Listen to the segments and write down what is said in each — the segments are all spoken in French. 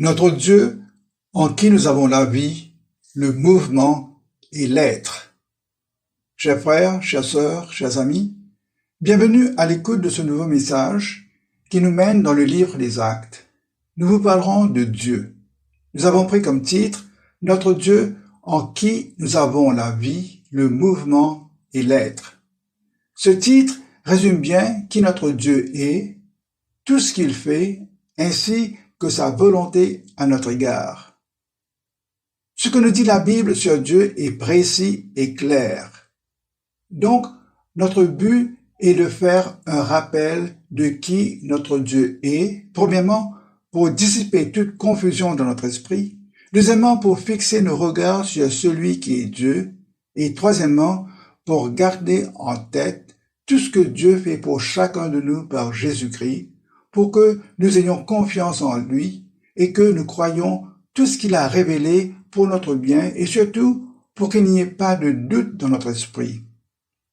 Notre Dieu, en qui nous avons la vie, le mouvement et l'être. Chers frères, chères sœurs, chers amis, bienvenue à l'écoute de ce nouveau message qui nous mène dans le livre des Actes. Nous vous parlerons de Dieu. Nous avons pris comme titre « Notre Dieu, en qui nous avons la vie, le mouvement et l'être ». Ce titre résume bien qui notre Dieu est, tout ce qu'il fait, ainsi que sa volonté à notre égard. Ce que nous dit la Bible sur Dieu est précis et clair. Donc, notre but est de faire un rappel de qui notre Dieu est, premièrement, pour dissiper toute confusion dans notre esprit, deuxièmement, pour fixer nos regards sur celui qui est Dieu, et troisièmement, pour garder en tête tout ce que Dieu fait pour chacun de nous par Jésus-Christ, pour que nous ayons confiance en lui et que nous croyions tout ce qu'il a révélé pour notre bien et surtout pour qu'il n'y ait pas de doute dans notre esprit.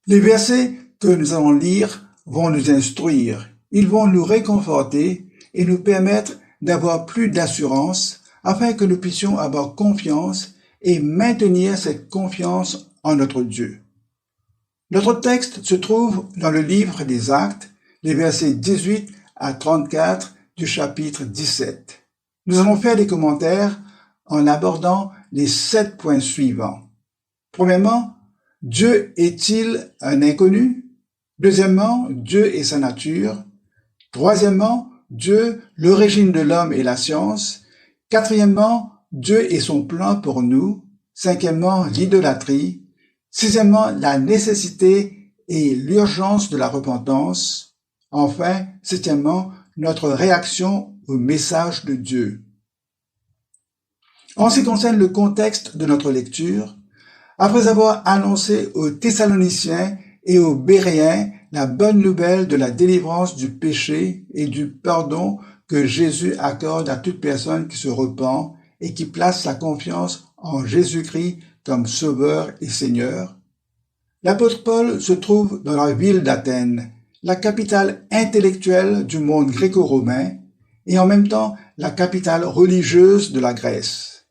Les versets que nous allons lire vont nous instruire, ils vont nous réconforter et nous permettre d'avoir plus d'assurance afin que nous puissions avoir confiance et maintenir cette confiance en notre Dieu. Notre texte se trouve dans le livre des Actes, les versets 18 à 34 du chapitre 17. Nous allons faire des commentaires en abordant les 7 points suivants. Premièrement, Dieu est-il un inconnu? Deuxièmement, Dieu et sa nature. Troisièmement, Dieu, l'origine de l'homme et la science. Quatrièmement, Dieu et son plan pour nous. Cinquièmement, l'idolâtrie. Sixièmement, la nécessité et l'urgence de la repentance. Enfin, septièmement, notre réaction au message de Dieu. En ce qui concerne le contexte de notre lecture, après avoir annoncé aux Thessaloniciens et aux Béréens la bonne nouvelle de la délivrance du péché et du pardon que Jésus accorde à toute personne qui se repent et qui place sa confiance en Jésus-Christ comme Sauveur et Seigneur, l'apôtre Paul se trouve dans la ville d'Athènes, la capitale intellectuelle du monde gréco-romain et en même temps la capitale religieuse de la Grèce.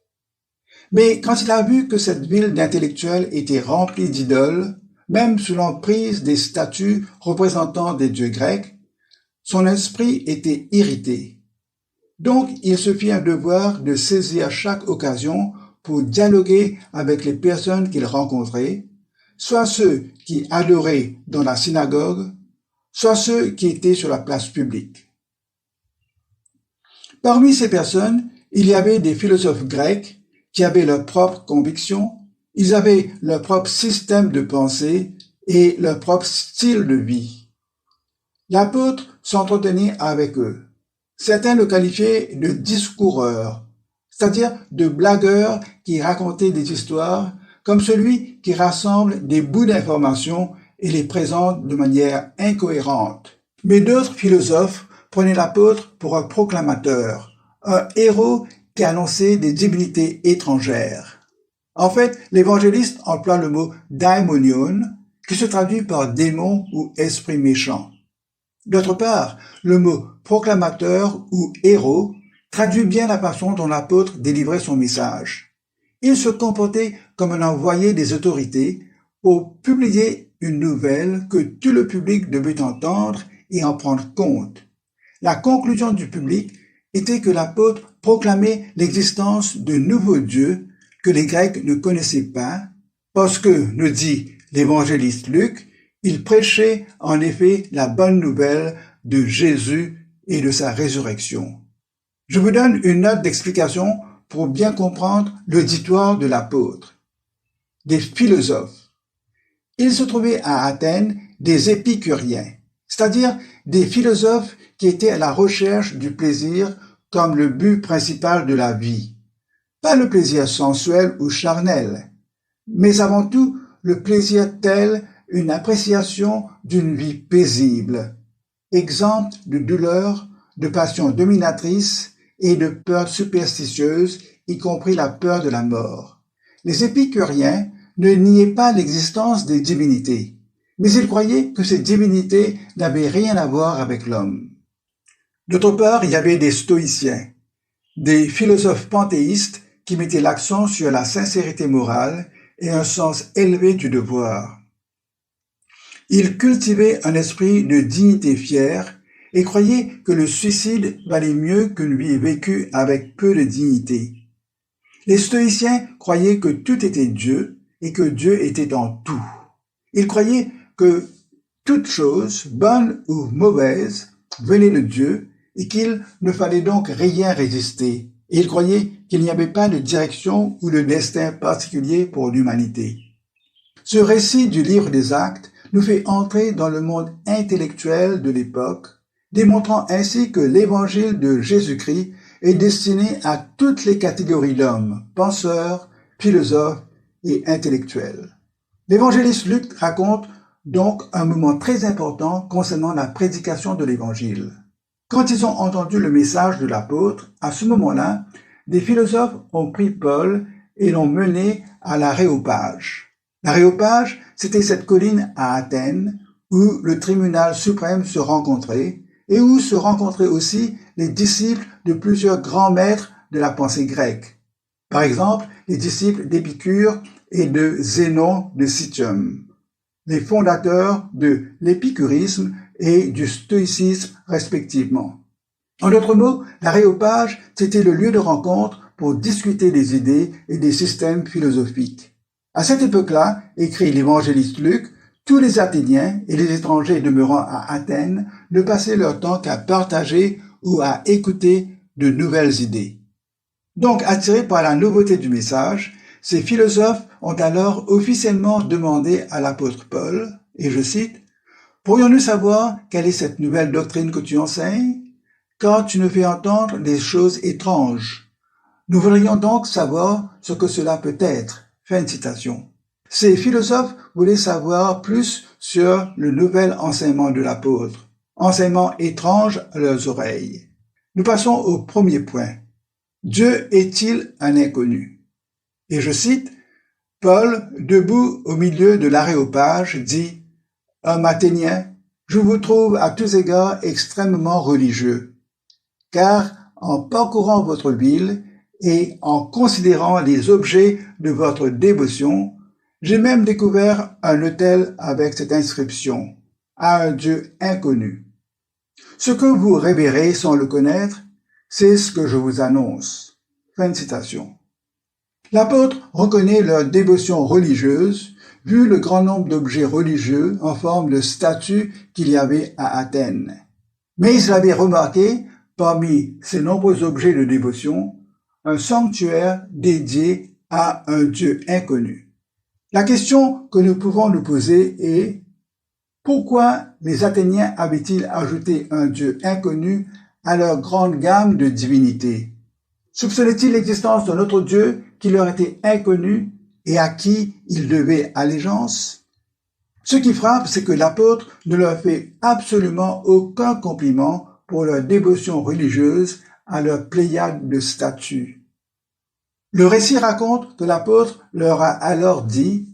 Mais quand il a vu que cette ville d'intellectuels était remplie d'idoles, même sous l'emprise des statues représentant des dieux grecs, son esprit était irrité. Donc il se fit un devoir de saisir chaque occasion pour dialoguer avec les personnes qu'il rencontrait, soit ceux qui adoraient dans la synagogue, soit ceux qui étaient sur la place publique. Parmi ces personnes, il y avait des philosophes grecs qui avaient leurs propres convictions, ils avaient leur propre système de pensée et leur propre style de vie. L'apôtre s'entretenait avec eux. Certains le qualifiaient de discoureur, c'est-à-dire de blagueur qui racontait des histoires, comme celui qui rassemble des bouts d'informations et les présente de manière incohérente. Mais d'autres philosophes prenaient l'apôtre pour un proclamateur, un héros qui annonçait des divinités étrangères. En fait, l'évangéliste emploie le mot daimonion, qui se traduit par démon ou esprit méchant. D'autre part, le mot proclamateur ou héros traduit bien la façon dont l'apôtre délivrait son message. Il se comportait comme un envoyé des autorités pour publier une nouvelle que tout le public devait entendre et en prendre compte. La conclusion du public était que l'apôtre proclamait l'existence de nouveaux dieux que les Grecs ne connaissaient pas, parce que, nous dit l'évangéliste Luc, il prêchait en effet la bonne nouvelle de Jésus et de sa résurrection. Je vous donne une note d'explication pour bien comprendre l'auditoire de l'apôtre. Des philosophes. Il se trouvait à Athènes des épicuriens, c'est-à-dire des philosophes qui étaient à la recherche du plaisir comme le but principal de la vie. Pas le plaisir sensuel ou charnel, mais avant tout le plaisir tel une appréciation d'une vie paisible, exempte de douleur, de passions dominatrices et de peurs superstitieuses, y compris la peur de la mort. Les épicuriens ne niaient pas l'existence des divinités, mais ils croyaient que ces divinités n'avaient rien à voir avec l'homme. D'autre part, il y avait des stoïciens. des philosophes panthéistes qui mettaient l'accent sur la sincérité morale et un sens élevé du devoir. Ils cultivaient un esprit de dignité fière et croyaient que le suicide valait mieux qu'une vie vécue avec peu de dignité. Les stoïciens croyaient que tout était Dieu et que Dieu était en tout. Ils croyaient que toute chose, bonne ou mauvaise, venait de Dieu et qu'il ne fallait donc rien résister. Et ils croyaient qu'il n'y avait pas de direction ou de destin particulier pour l'humanité. Ce récit du livre des Actes nous fait entrer dans le monde intellectuel de l'époque, démontrant ainsi que l'évangile de Jésus-Christ est destiné à toutes les catégories d'hommes, penseurs, philosophes et intellectuels. L'évangéliste Luc raconte donc un moment très important concernant la prédication de l'évangile. Quand ils ont entendu le message de l'apôtre, à ce moment-là, des philosophes ont pris Paul et l'ont mené à l'Aréopage. L'Aréopage, c'était cette colline à Athènes où le tribunal suprême se rencontrait et où se rencontraient aussi les disciples de plusieurs grands maîtres de la pensée grecque. Par exemple, les disciples d'Épicure et de Zénon de Citium, les fondateurs de l'épicurisme et du stoïcisme respectivement. En d'autres mots, l'Aréopage, c'était le lieu de rencontre pour discuter des idées et des systèmes philosophiques. À cette époque-là, écrit l'évangéliste Luc, tous les Athéniens et les étrangers demeurant à Athènes ne passaient leur temps qu'à partager ou à écouter de nouvelles idées. Donc, attirés par la nouveauté du message, ces philosophes ont alors officiellement demandé à l'apôtre Paul, et je cite, « Pourrions-nous savoir quelle est cette nouvelle doctrine que tu enseignes, quand tu nous fais entendre des choses étranges? Nous voudrions donc savoir ce que cela peut être. » Fin de citation. Ces philosophes voulaient savoir plus sur le nouvel enseignement de l'apôtre, enseignement étrange à leurs oreilles. Nous passons au premier point. Dieu est-il un inconnu? Et je cite, Paul, debout au milieu de l'Aréopage, dit « Homme athénien, je vous trouve à tous égards extrêmement religieux, car en parcourant votre ville et en considérant les objets de votre dévotion, j'ai même découvert un autel avec cette inscription, à un Dieu inconnu. Ce que vous révérez sans le connaître, c'est ce que je vous annonce. » Fin de citation. L'apôtre reconnaît leur dévotion religieuse, vu le grand nombre d'objets religieux en forme de statues qu'il y avait à Athènes. Mais il avait remarqué, parmi ces nombreux objets de dévotion, un sanctuaire dédié à un Dieu inconnu. La question que nous pouvons nous poser est pourquoi les Athéniens avaient-ils ajouté un Dieu inconnu à leur grande gamme de divinités? Soupçonnaient-ils l'existence d'un autre Dieu qui leur était inconnu et à qui ils devaient allégeance? Ce qui frappe, c'est que l'apôtre ne leur fait absolument aucun compliment pour leur dévotion religieuse à leur pléiade de statues. Le récit raconte que l'apôtre leur a alors dit,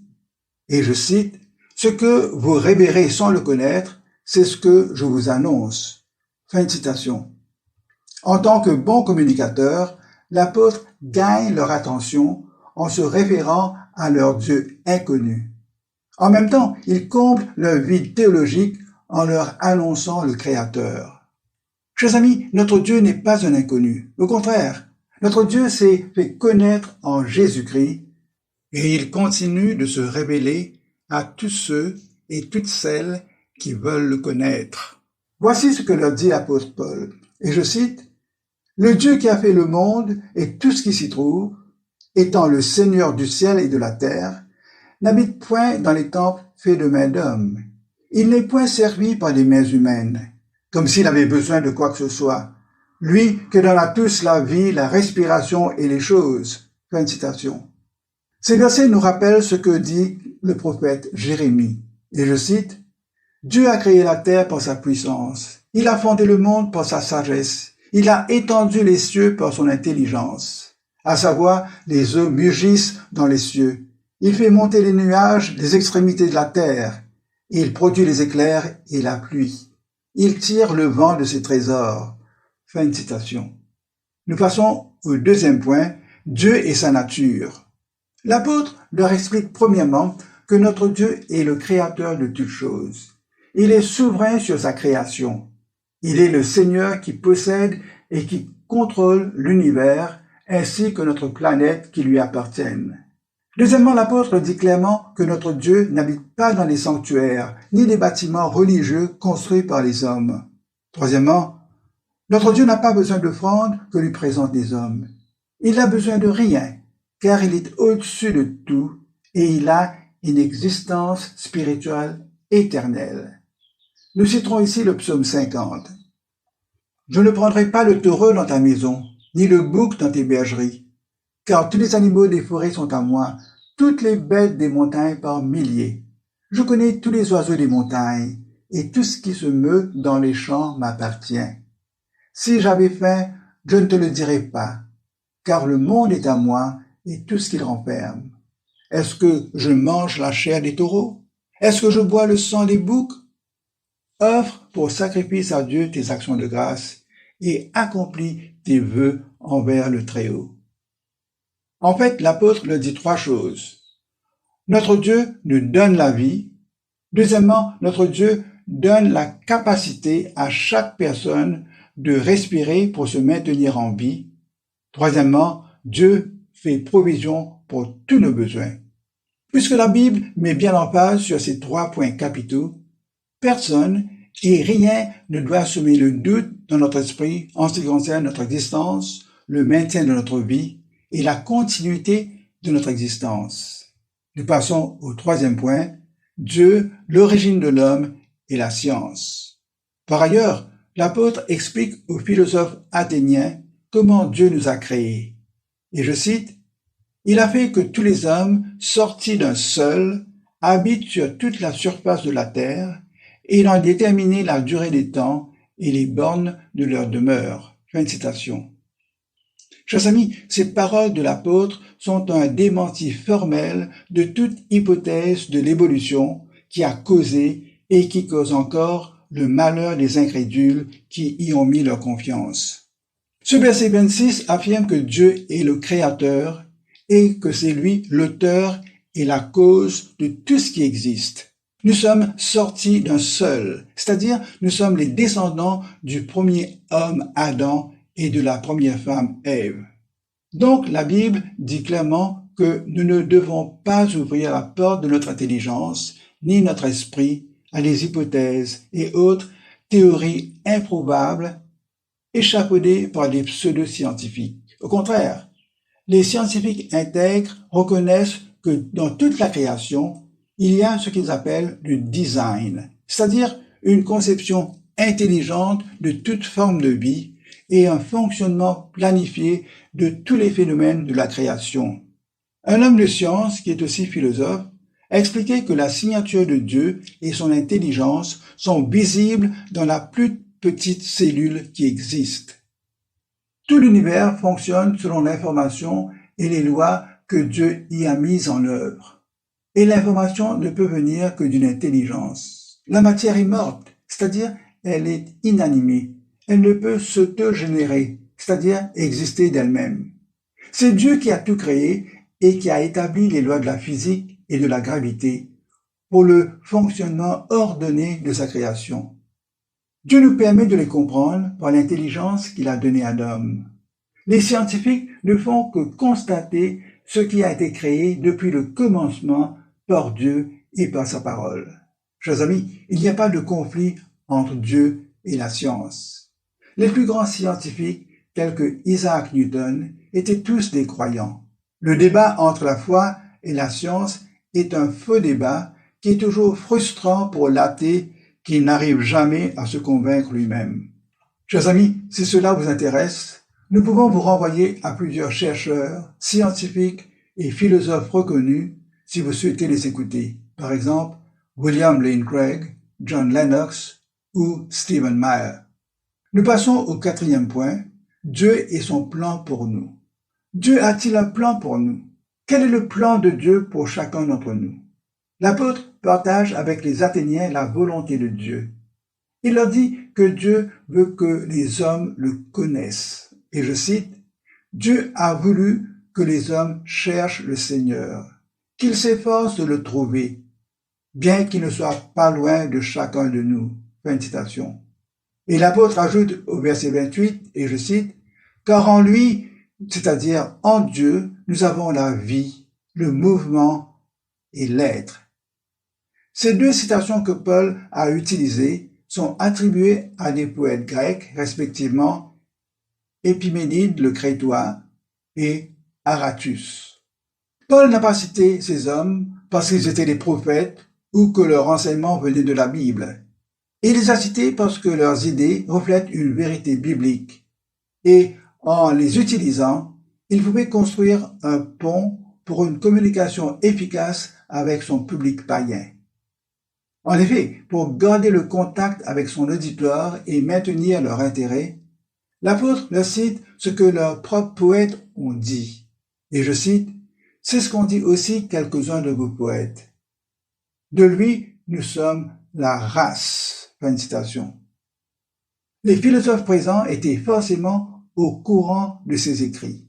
et je cite, « Ce que vous révérez sans le connaître, c'est ce que je vous annonce. » Fin de citation. En tant que bon communicateur, l'apôtre gagne leur attention en se référant à leur Dieu inconnu. En même temps, il comble leur vide théologique en leur annonçant le Créateur. Chers amis, notre Dieu n'est pas un inconnu. Au contraire, notre Dieu s'est fait connaître en Jésus-Christ et il continue de se révéler à tous ceux et toutes celles qui veulent le connaître. Voici ce que leur dit l'apôtre Paul, et je cite, « Le Dieu qui a fait le monde et tout ce qui s'y trouve, étant le Seigneur du ciel et de la terre, n'habite point dans les temples faits de mains d'hommes. Il n'est point servi par des mains humaines, comme s'il avait besoin de quoi que ce soit. Lui que donne à tous la vie, la respiration et les choses. » Fin de citation. Ces versets nous rappellent ce que dit le prophète Jérémie. Et je cite, « Dieu a créé la terre par sa puissance. Il a fondé le monde par sa sagesse. Il a étendu les cieux par son intelligence. À savoir, les eaux mugissent dans les cieux. Il fait monter les nuages des extrémités de la terre. Il produit les éclairs et la pluie. Il tire le vent de ses trésors. » Fin de citation. Nous passons au deuxième point, Dieu et sa nature. L'apôtre leur explique premièrement que notre Dieu est le créateur de toutes choses. Il est souverain sur sa création. Il est le Seigneur qui possède et qui contrôle l'univers ainsi que notre planète qui lui appartiennent. Deuxièmement, l'apôtre dit clairement que notre Dieu n'habite pas dans les sanctuaires ni les bâtiments religieux construits par les hommes. Troisièmement, notre Dieu n'a pas besoin d'offrandes que lui présentent les hommes. Il n'a besoin de rien, car il est au-dessus de tout et il a une existence spirituelle éternelle. Nous citerons ici le psaume 50. « Je ne prendrai pas le taureau dans ta maison, ni le bouc dans tes bergeries, car tous les animaux des forêts sont à moi, toutes les bêtes des montagnes par milliers. Je connais tous les oiseaux des montagnes, et tout ce qui se meut dans les champs m'appartient. Si j'avais faim, je ne te le dirais pas, car le monde est à moi et tout ce qu'il renferme. Est-ce que je mange la chair des taureaux? Est-ce que je bois le sang des boucs? Offre pour sacrifice à Dieu tes actions de grâce et accomplis tes vœux envers le Très-Haut. » En fait, l'apôtre leur dit trois choses. Notre Dieu nous donne la vie. Deuxièmement, notre Dieu donne la capacité à chaque personne de respirer pour se maintenir en vie. Troisièmement, Dieu fait provision pour tous nos besoins. Puisque la Bible met bien en phase sur ces trois points capitaux, personne et rien ne doit semer le doute dans notre esprit en ce qui concerne notre existence, le maintien de notre vie et la continuité de notre existence. Nous passons au troisième point, Dieu, l'origine de l'homme et la science. Par ailleurs, l'apôtre explique aux philosophes athéniens comment Dieu nous a créés. Et je cite, « Il a fait que tous les hommes, sortis d'un seul, habitent sur toute la surface de la terre, et il a déterminé la durée des temps et les bornes de leur demeure. » Fin de citation. Chers amis, ces paroles de l'apôtre sont un démenti formel de toute hypothèse de l'évolution qui a causé et qui cause encore le malheur des incrédules qui y ont mis leur confiance. Ce verset 26 affirme que Dieu est le Créateur et que c'est lui l'auteur et la cause de tout ce qui existe. Nous sommes sortis d'un seul, c'est-à-dire nous sommes les descendants du premier homme Adam et de la première femme Ève. Donc la Bible dit clairement que nous ne devons pas ouvrir la porte de notre intelligence ni notre esprit à des hypothèses et autres théories improbables échafaudées par des pseudo-scientifiques. Au contraire, les scientifiques intègres reconnaissent que dans toute la création, il y a ce qu'ils appellent le design, c'est-à-dire une conception intelligente de toute forme de vie et un fonctionnement planifié de tous les phénomènes de la création. Un homme de science, qui est aussi philosophe, a expliqué que la signature de Dieu et son intelligence sont visibles dans la plus petite cellule qui existe. Tout l'univers fonctionne selon l'information et les lois que Dieu y a mises en œuvre. Et l'information ne peut venir que d'une intelligence. La matière est morte, c'est-à-dire elle est inanimée. Elle ne peut s'autogénérer, c'est-à-dire exister d'elle-même. C'est Dieu qui a tout créé et qui a établi les lois de la physique et de la gravité pour le fonctionnement ordonné de sa création. Dieu nous permet de les comprendre par l'intelligence qu'il a donnée à l'homme. Les scientifiques ne font que constater ce qui a été créé depuis le commencement par Dieu et par sa parole. Chers amis, il n'y a pas de conflit entre Dieu et la science. Les plus grands scientifiques, tels que Isaac Newton, étaient tous des croyants. Le débat entre la foi et la science est un faux débat qui est toujours frustrant pour l'athée qui n'arrive jamais à se convaincre lui-même. Chers amis, si cela vous intéresse, nous pouvons vous renvoyer à plusieurs chercheurs, scientifiques et philosophes reconnus si vous souhaitez les écouter. Par exemple, William Lane Craig, John Lennox ou Stephen Meyer. Nous passons au quatrième point, Dieu et son plan pour nous. Dieu a-t-il un plan pour nous? Quel est le plan de Dieu pour chacun d'entre nous? L'apôtre partage avec les Athéniens la volonté de Dieu. Il leur dit que Dieu veut que les hommes le connaissent. Et je cite, Dieu a voulu que les hommes cherchent le Seigneur, qu'ils s'efforcent de le trouver, bien qu'il ne soit pas loin de chacun de nous. Fin de citation. Et l'apôtre ajoute au verset 28, et je cite, « Car en lui, c'est-à-dire en Dieu, nous avons la vie, le mouvement et l'être. » Ces deux citations que Paul a utilisées sont attribuées à des poètes grecs, respectivement Épiménide le Crétois et Aratus. Paul n'a pas cité ces hommes parce qu'ils étaient des prophètes ou que leur enseignement venait de la Bible. Il les a cités parce que leurs idées reflètent une vérité biblique et en les utilisant, il pouvait construire un pont pour une communication efficace avec son public païen. En effet, pour garder le contact avec son auditoire et maintenir leur intérêt, l'apôtre leur cite ce que leurs propres poètes ont dit. Et je cite, « C'est ce qu'ont dit aussi quelques-uns de vos poètes. De lui, nous sommes la race. » Fin de citation. Les philosophes présents étaient forcément au courant de ces écrits.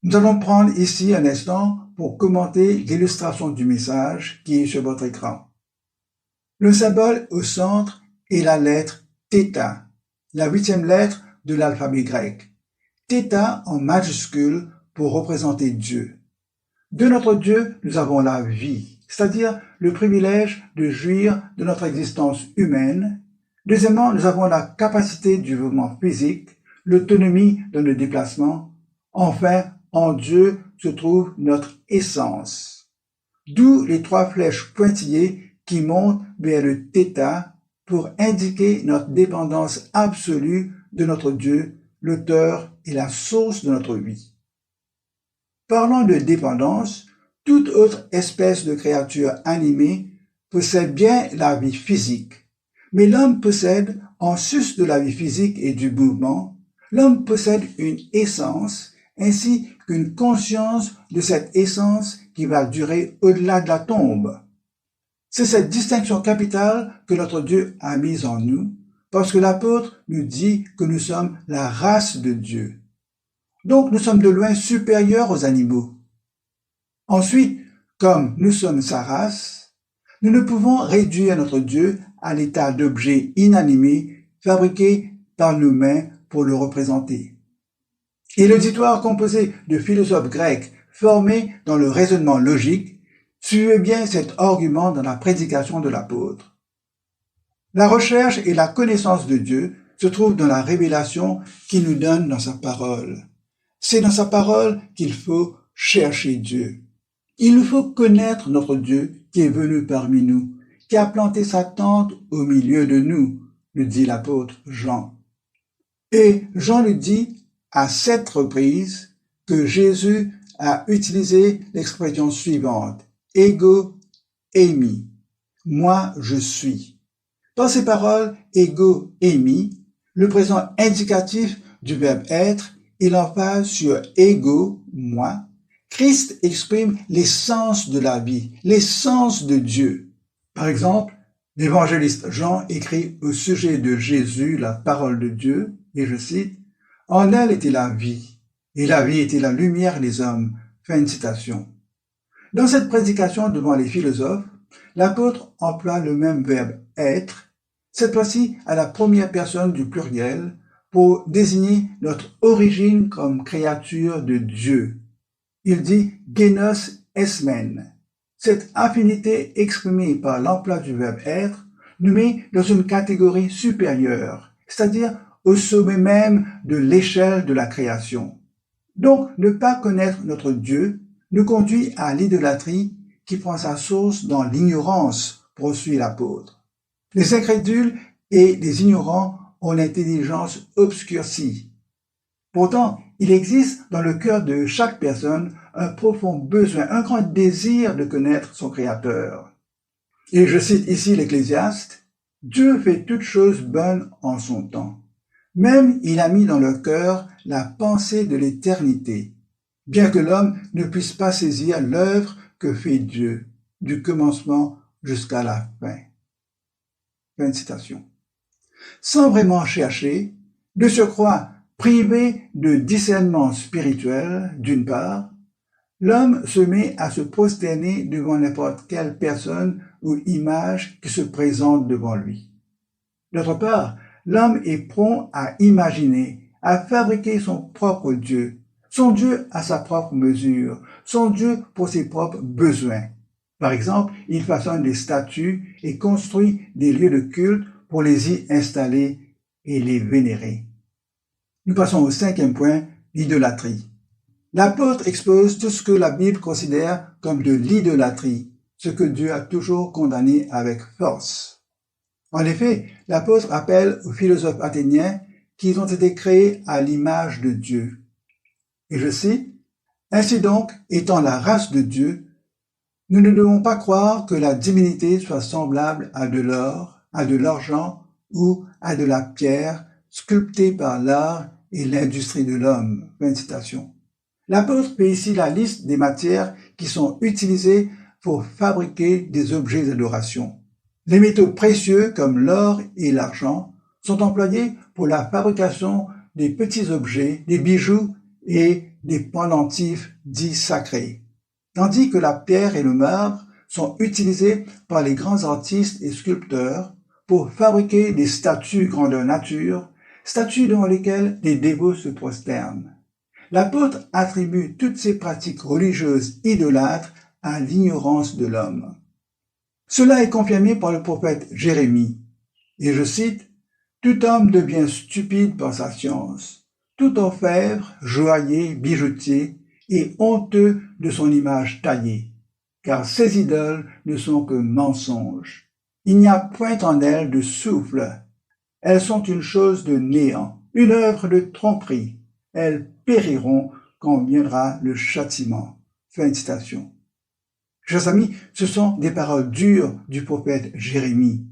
Nous allons prendre ici un instant pour commenter l'illustration du message qui est sur votre écran. Le symbole au centre est la lettre θ, la 8e lettre de l'alphabet grec. θ en majuscule pour représenter Dieu. De notre Dieu, nous avons la vie, c'est-à-dire le privilège de jouir de notre existence humaine. Deuxièmement, nous avons la capacité du mouvement physique, l'autonomie dans le déplacement. Enfin, en Dieu se trouve notre essence. D'où les 3 flèches pointillées qui montent vers le θ pour indiquer notre dépendance absolue de notre Dieu, l'auteur et la source de notre vie. Parlant de dépendance, toute autre espèce de créature animée possède bien la vie physique, mais l'homme possède, en sus de la vie physique et du mouvement, l'homme possède une essence ainsi qu'une conscience de cette essence qui va durer au-delà de la tombe. C'est cette distinction capitale que notre Dieu a mise en nous, parce que l'apôtre nous dit que nous sommes la race de Dieu. Donc nous sommes de loin supérieurs aux animaux. Ensuite, comme nous sommes sa race, nous ne pouvons réduire notre Dieu à l'état d'objet inanimé fabriqué par nos mains pour le représenter. Et l'auditoire composé de philosophes grecs formés dans le raisonnement logique suivait bien cet argument dans la prédication de l'apôtre. La recherche et la connaissance de Dieu se trouvent dans la révélation qu'il nous donne dans sa parole. C'est dans sa parole qu'il faut chercher Dieu. Il nous faut connaître notre Dieu qui est venu parmi nous, qui a planté sa tente au milieu de nous, nous dit l'apôtre Jean. Et Jean nous dit à 7 reprises que Jésus a utilisé l'expression suivante, « Ego eimi », « moi je suis ». Dans ces paroles, « ego eimi », le présent indicatif du verbe être, il emphase sur « ego », moi. Christ exprime l'essence de la vie, l'essence de Dieu. Par exemple, l'évangéliste Jean écrit au sujet de Jésus, la parole de Dieu, et je cite, « En elle était la vie, et la vie était la lumière des hommes. » Fin de citation. Dans cette prédication devant les philosophes, l'apôtre emploie le même verbe « être », cette fois-ci à la première personne du pluriel, pour désigner notre origine comme créature de Dieu. Il dit « génos esmen ». Cette affinité exprimée par l'emploi du verbe « être » nous met dans une catégorie supérieure, c'est-à-dire au sommet même de l'échelle de la création. Donc, ne pas connaître notre Dieu nous conduit à l'idolâtrie qui prend sa source dans l'ignorance, poursuit l'apôtre. Les incrédules et les ignorants ont l'intelligence obscurcie. Pourtant, il existe dans le cœur de chaque personne un profond besoin, un grand désir de connaître son Créateur. Et je cite ici l'Ecclésiaste, « Dieu fait toutes choses bonnes en son temps. Même il a mis dans le cœur la pensée de l'éternité, bien que l'homme ne puisse pas saisir l'œuvre que fait Dieu, du commencement jusqu'à la fin. » Fin de citation. Sans vraiment chercher, de surcroît, Privé de discernement spirituel, d'une part, l'homme se met à se prosterner devant n'importe quelle personne ou image qui se présente devant lui. D'autre part, l'homme est prompt à imaginer, à fabriquer son propre Dieu, son Dieu à sa propre mesure, son Dieu pour ses propres besoins. Par exemple, il façonne des statues et construit des lieux de culte pour les y installer et les vénérer. Nous passons au 5e point, l'idolâtrie. L'apôtre expose tout ce que la Bible considère comme de l'idolâtrie, ce que Dieu a toujours condamné avec force. En effet, l'apôtre rappelle aux philosophes athéniens qu'ils ont été créés à l'image de Dieu. Et je cite, « Ainsi donc, étant la race de Dieu, nous ne devons pas croire que la divinité soit semblable à de l'or, à de l'argent ou à de la pierre sculptée par l'art et l'industrie de l'homme. » Fin de citation. L'apôtre fait ici la liste des matières qui sont utilisées pour fabriquer des objets d'adoration. Les métaux précieux comme l'or et l'argent sont employés pour la fabrication des petits objets, des bijoux et des pendentifs dits sacrés, tandis que la pierre et le marbre sont utilisés par les grands artistes et sculpteurs pour fabriquer des statues grandeur nature, statues devant lesquelles les dévots se prosternent. L'apôtre attribue toutes ces pratiques religieuses idolâtres à l'ignorance de l'homme. Cela est confirmé par le prophète Jérémie, et je cite, « Tout homme devient stupide par sa science, tout orfèvre, joaillier, bijoutier, est honteux de son image taillée, car ces idoles ne sont que mensonges. Il n'y a point en elles de souffle, elles sont une chose de néant, une œuvre de tromperie. Elles périront quand viendra le châtiment. » Fin de citation. Chers amis, ce sont des paroles dures du prophète Jérémie.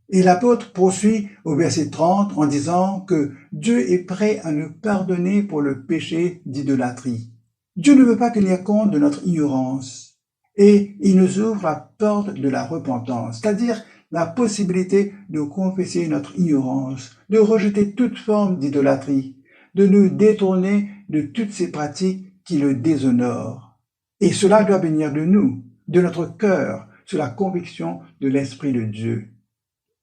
Et l'apôtre poursuit au verset 30 en disant que Dieu est prêt à nous pardonner pour le péché d'idolâtrie. Dieu ne veut pas tenir compte de notre ignorance et il nous ouvre la porte de la repentance, c'est-à-dire la possibilité de confesser notre ignorance, de rejeter toute forme d'idolâtrie, de nous détourner de toutes ces pratiques qui le déshonorent. Et cela doit venir de nous, de notre cœur, sur la conviction de l'Esprit de Dieu.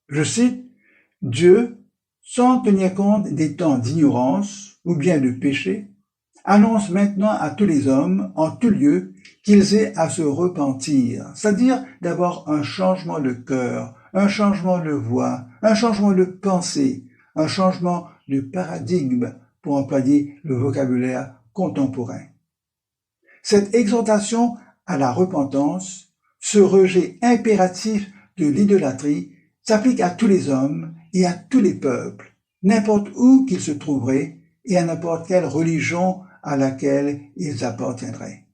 Je cite, « Dieu, sans tenir compte des temps d'ignorance ou bien de péché, annonce maintenant à tous les hommes, en tout lieu, qu'ils aient à se repentir, c'est-à-dire d'avoir un changement de cœur, un changement de voix, un changement de pensée, un changement de paradigme, pour employer le vocabulaire contemporain. Cette exhortation à la repentance, ce rejet impératif de l'idolâtrie, s'applique à tous les hommes et à tous les peuples, n'importe où qu'ils se trouveraient et à n'importe quelle religion à laquelle ils appartiendraient.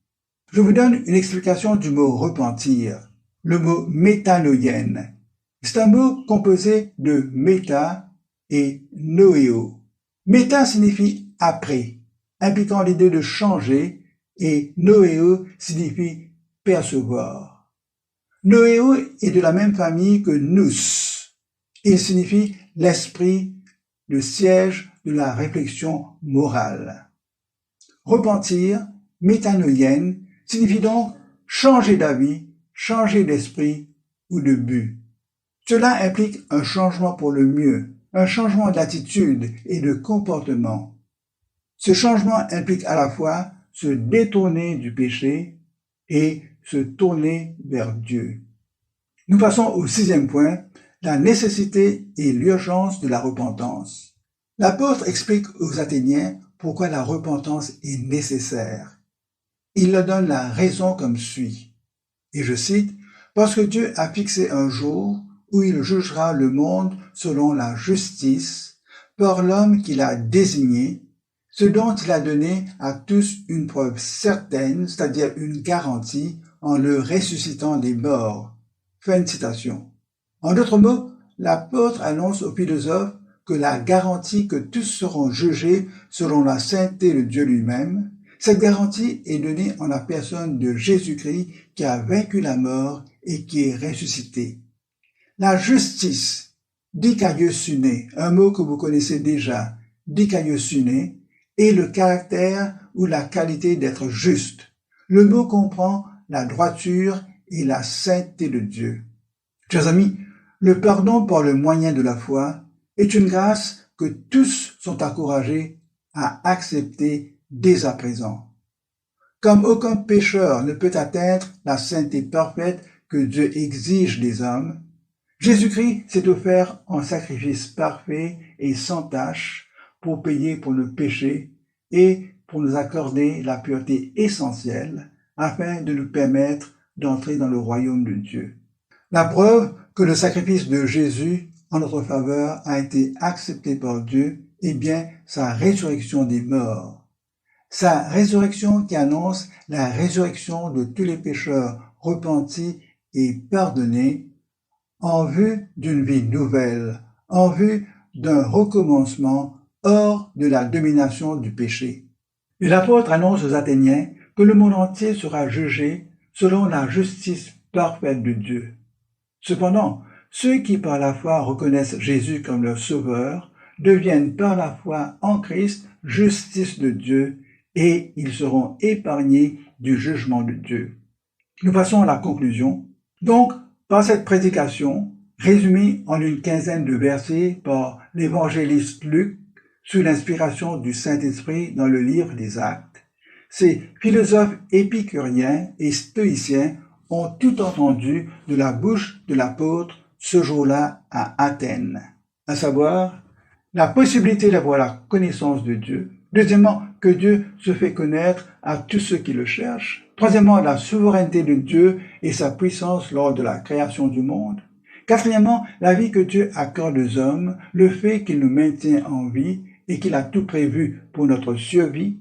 Je vous donne une explication du mot repentir, le mot métanoïen. C'est un mot composé de méta et noéo. Méta signifie après, impliquant l'idée de changer, et noéo signifie percevoir. Noéo est de la même famille que nous. Il signifie l'esprit, le siège de la réflexion morale. Repentir, métanoïen, signifie donc changer d'avis, changer d'esprit ou de but. Cela implique un changement pour le mieux, un changement d'attitude et de comportement. Ce changement implique à la fois se détourner du péché et se tourner vers Dieu. Nous passons au 6e point, la nécessité et l'urgence de la repentance. L'apôtre explique aux Athéniens pourquoi la repentance est nécessaire. Il leur donne la raison comme suit. Et je cite, « Parce que Dieu a fixé un jour où il jugera le monde selon la justice, par l'homme qu'il a désigné, ce dont il a donné à tous une preuve certaine, c'est-à-dire une garantie, en le ressuscitant des morts. » Fin de citation. En d'autres mots, l'apôtre annonce aux philosophes que la garantie que tous seront jugés selon la sainteté de Dieu lui-même, cette garantie est donnée en la personne de Jésus-Christ qui a vaincu la mort et qui est ressuscité. La justice, dikaiosune, un mot que vous connaissez déjà, dikaiosuné, et le caractère ou la qualité d'être juste. Le mot comprend la droiture et la sainteté de Dieu. Chers amis, le pardon par le moyen de la foi est une grâce que tous sont encouragés à accepter dès à présent. Comme aucun pécheur ne peut atteindre la sainteté parfaite que Dieu exige des hommes, Jésus-Christ s'est offert en sacrifice parfait et sans tache pour payer pour nos péchés et pour nous accorder la pureté essentielle afin de nous permettre d'entrer dans le royaume de Dieu. La preuve que le sacrifice de Jésus en notre faveur a été accepté par Dieu est bien sa résurrection des morts. Sa résurrection qui annonce la résurrection de tous les pécheurs repentis et pardonnés en vue d'une vie nouvelle, en vue d'un recommencement hors de la domination du péché. Et l'apôtre annonce aux Athéniens que le monde entier sera jugé selon la justice parfaite de Dieu. Cependant, ceux qui par la foi reconnaissent Jésus comme leur sauveur deviennent par la foi en Christ justice de Dieu et ils seront épargnés du jugement de Dieu. Nous passons à la conclusion. Donc, par cette prédication, résumée en une quinzaine de versets par l'évangéliste Luc sous l'inspiration du Saint-Esprit dans le livre des Actes, ces philosophes épicuriens et stoïciens ont tout entendu de la bouche de l'apôtre ce jour-là à Athènes, à savoir la possibilité d'avoir la connaissance de Dieu. Deuxièmement, que Dieu se fait connaître à tous ceux qui le cherchent. Troisièmement, la souveraineté de Dieu et sa puissance lors de la création du monde. Quatrièmement, la vie que Dieu accorde aux hommes, le fait qu'il nous maintient en vie et qu'il a tout prévu pour notre survie.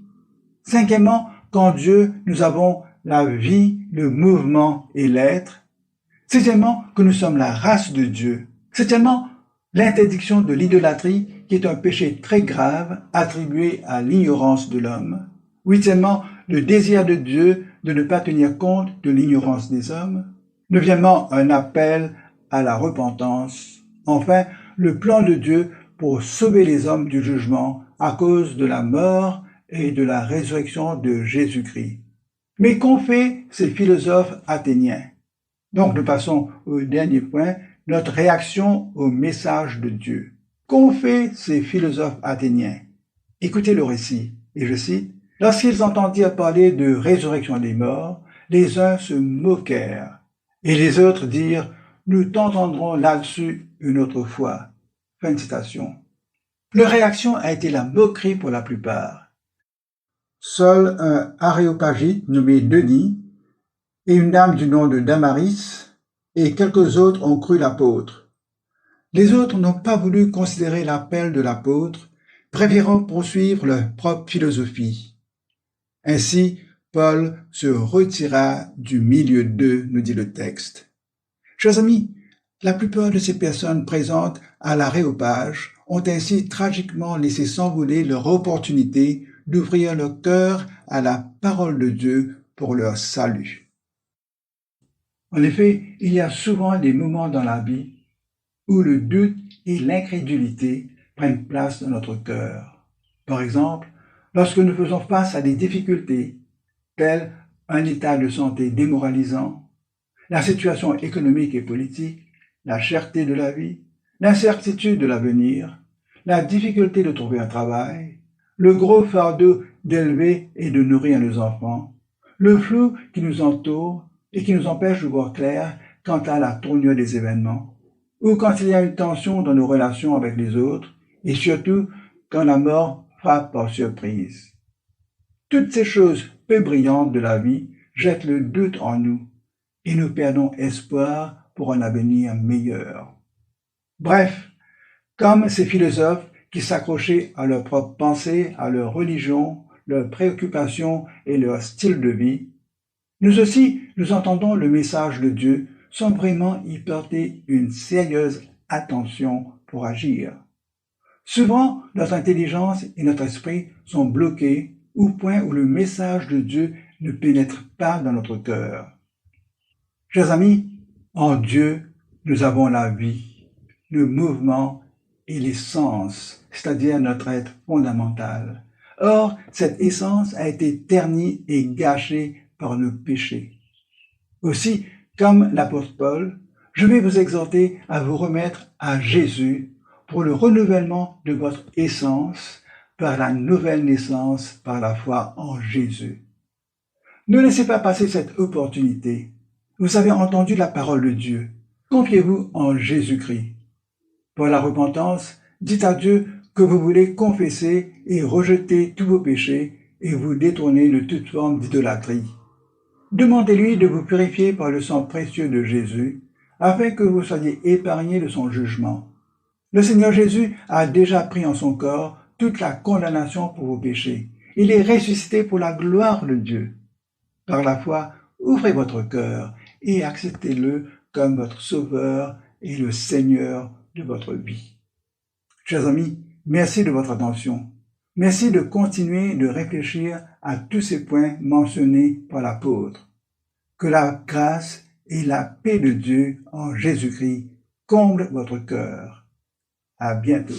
Cinquièmement, qu'en Dieu, nous avons la vie, le mouvement et l'être. Sixièmement, que nous sommes la race de Dieu. Septièmement, l'interdiction de l'idolâtrie, qui est un péché très grave attribué à l'ignorance de l'homme. Huitièmement, le désir de Dieu de ne pas tenir compte de l'ignorance des hommes. Neuvièmement, un appel à la repentance. Enfin, le plan de Dieu pour sauver les hommes du jugement à cause de la mort et de la résurrection de Jésus-Christ. Mais qu'ont fait ces philosophes athéniens? Donc, nous passons au dernier point, notre réaction au message de Dieu. Qu'ont fait ces philosophes athéniens? Écoutez le récit, et je cite, « Lorsqu'ils entendirent parler de résurrection des morts, les uns se moquèrent, et les autres dirent, « Nous t'entendrons là-dessus une autre fois. » Fin de citation. Leur réaction a été la moquerie pour la plupart. Seul un aréopagite nommé Denis et une dame du nom de Damaris et quelques autres ont cru l'apôtre. Les autres n'ont pas voulu considérer l'appel de l'apôtre, préférant poursuivre leur propre philosophie. Ainsi, Paul se retira du milieu d'eux, nous dit le texte. Chers amis, la plupart de ces personnes présentes à l'Aréopage ont ainsi tragiquement laissé s'envoler leur opportunité d'ouvrir leur cœur à la parole de Dieu pour leur salut. En effet, il y a souvent des moments dans la vie où le doute et l'incrédulité prennent place dans notre cœur. Par exemple, lorsque nous faisons face à des difficultés, telles un état de santé démoralisant, la situation économique et politique, la cherté de la vie, l'incertitude de l'avenir, la difficulté de trouver un travail, le gros fardeau d'élever et de nourrir nos enfants, le flou qui nous entoure et qui nous empêche de voir clair quant à la tournure des événements, ou quand il y a une tension dans nos relations avec les autres, et surtout quand la mort frappe par surprise. Toutes ces choses peu brillantes de la vie jettent le doute en nous, et nous perdons espoir pour un avenir meilleur. Bref, comme ces philosophes qui s'accrochaient à leur propre pensée, à leur religion, leurs préoccupations et leur style de vie, nous aussi, nous entendons le message de Dieu sans vraiment y porter une sérieuse attention pour agir. Souvent, notre intelligence et notre esprit sont bloqués au point où le message de Dieu ne pénètre pas dans notre cœur. Chers amis, en Dieu, nous avons la vie, le mouvement est l'essence, c'est-à-dire notre être fondamental. Or, cette essence a été ternie et gâchée par nos péchés. Aussi, comme l'apôtre Paul, je vais vous exhorter à vous remettre à Jésus pour le renouvellement de votre essence par la nouvelle naissance par la foi en Jésus. Ne laissez pas passer cette opportunité. Vous avez entendu la parole de Dieu. Confiez-vous en Jésus-Christ. Pour la repentance, dites à Dieu que vous voulez confesser et rejeter tous vos péchés et vous détourner de toute forme d'idolâtrie. Demandez-lui de vous purifier par le sang précieux de Jésus, afin que vous soyez épargnés de son jugement. Le Seigneur Jésus a déjà pris en son corps toute la condamnation pour vos péchés. Il est ressuscité pour la gloire de Dieu. Par la foi, ouvrez votre cœur et acceptez-le comme votre Sauveur et le Seigneur de votre vie. Chers amis, merci de votre attention. Merci de continuer de réfléchir à tous ces points mentionnés par l'apôtre. Que la grâce et la paix de Dieu en Jésus-Christ comblent votre cœur. À bientôt.